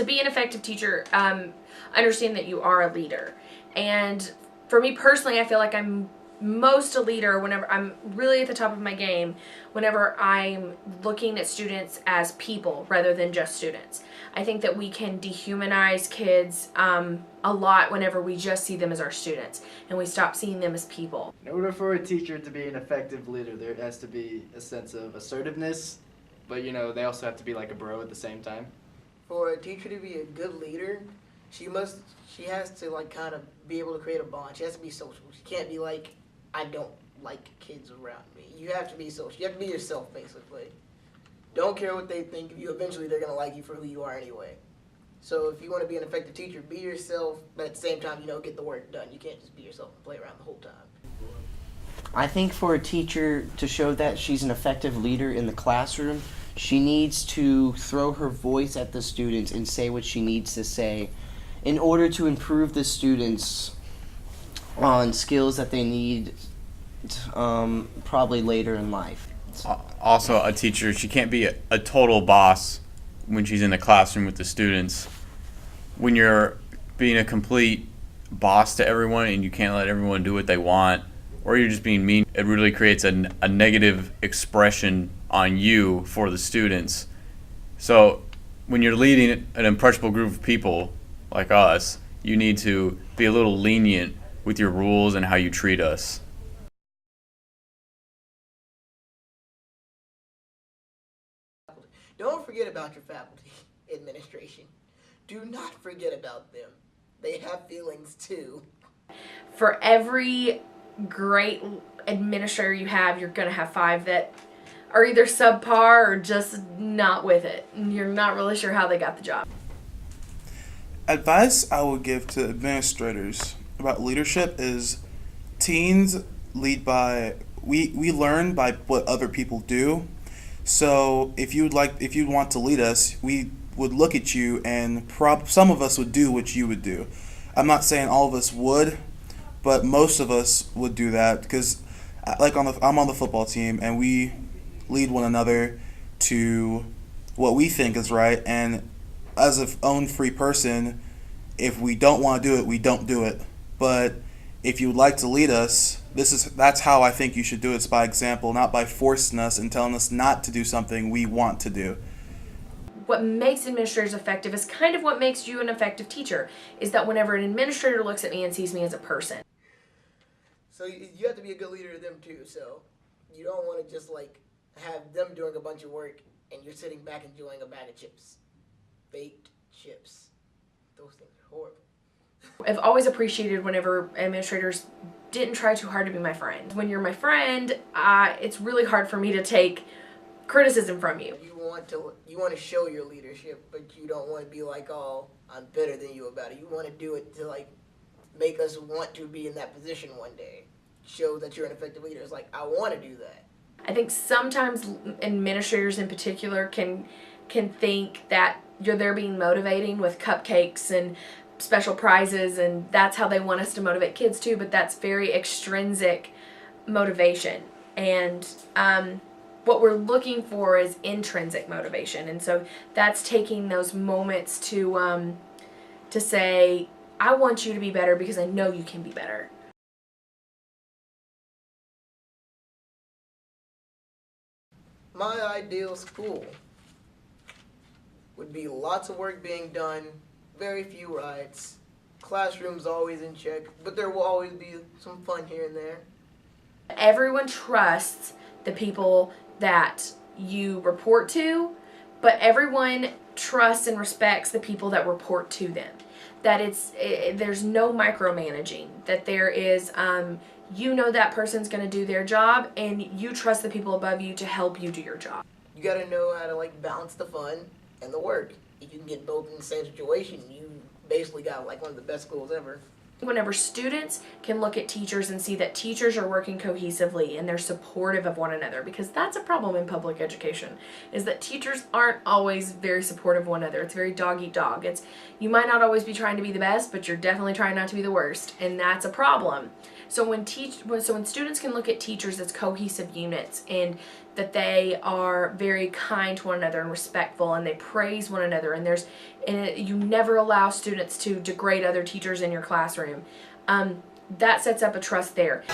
to be an effective teacher, understand that you are a leader. And for me personally, I feel like I'm most a leader whenever I'm really at the top of my game, whenever I'm looking at students as people rather than just students. I think that we can dehumanize kids a lot whenever we just see them as our students and we stop seeing them as people. In order for a teacher to be an effective leader, there has to be a sense of assertiveness, but they also have to be like a bro at the same time. For a teacher to be a good leader, she has to like kind of be able to create a bond. She has to be social. She can't be like, I don't like kids around me. You have to be social. You have to be yourself, basically. Don't care what they think of you. Eventually, they're going to like you for who you are anyway. So if you want to be an effective teacher, be yourself, but at the same time, get the work done. You can't just be yourself and play around the whole time. I think for a teacher to show that she's an effective leader in the classroom, she needs to throw her voice at the students and say what she needs to say in order to improve the students on skills that they need probably later in life. Also, a teacher, she can't be a total boss when she's in the classroom with the students. When you're being a complete boss to everyone and you can't let everyone do what they want, or you're just being mean, it really creates a negative expression on you for the students. So when you're leading an impressionable group of people like us, you need to be a little lenient with your rules and how you treat us. Don't forget about your faculty administration. Do not forget about them. They have feelings too. For every great administrator you have, you're going to have 5 that are either subpar or just not with it. And you're not really sure how they got the job. Advice I would give to administrators about leadership is teens lead by, we learn by what other people do. So if you'd want to lead us, we would look at you and some of us would do what you would do. I'm not saying all of us would, but most of us would do that because I'm on the football team and we lead one another to what we think is right, and as an own free person, if we don't want to do it, we don't do it. But if you would like to lead us, that's how I think you should do it. It's by example, not by forcing us and telling us not to do something we want to do. What makes administrators effective is kind of what makes you an effective teacher, is that whenever an administrator looks at me and sees me as a person. So you have to be a good leader to them too. So you don't want to just have them doing a bunch of work and you're sitting back enjoying a bag of chips. Baked chips. Those things are horrible. I've always appreciated whenever administrators didn't try too hard to be my friend. When you're my friend, it's really hard for me to take criticism from you. You want to show your leadership, but you don't want to be like, oh, I'm better than you about it. You want to do it to make us want to be in that position one day. Show that you're an effective leader. It's like, I want to do that. I think sometimes administrators in particular can think that they're being motivating with cupcakes and special prizes, and that's how they want us to motivate kids too, but that's very extrinsic motivation. And what we're looking for is intrinsic motivation, and so that's taking those moments to say, I want you to be better because I know you can be better. My ideal school would be lots of work being done, very few riots, classrooms always in check, but there will always be some fun here and there. Everyone trusts the people that you report to, but everyone trusts and respects the people that report to them. That there's no micromanaging, that there is, that person's going to do their job and you trust the people above you to help you do your job. You got to know how to balance the fun and the work. If you can get both in the same situation, you basically got one of the best schools ever. Whenever students can look at teachers and see that teachers are working cohesively and they're supportive of one another, because that's a problem in public education, is that teachers aren't always very supportive of one another. It's very dog eat dog. You might not always be trying to be the best, but you're definitely trying not to be the worst, and that's a problem. So when students can look at teachers as cohesive units, and that they are very kind to one another and respectful, and they praise one another, and you never allow students to degrade other teachers in your classroom. That sets up a trust there.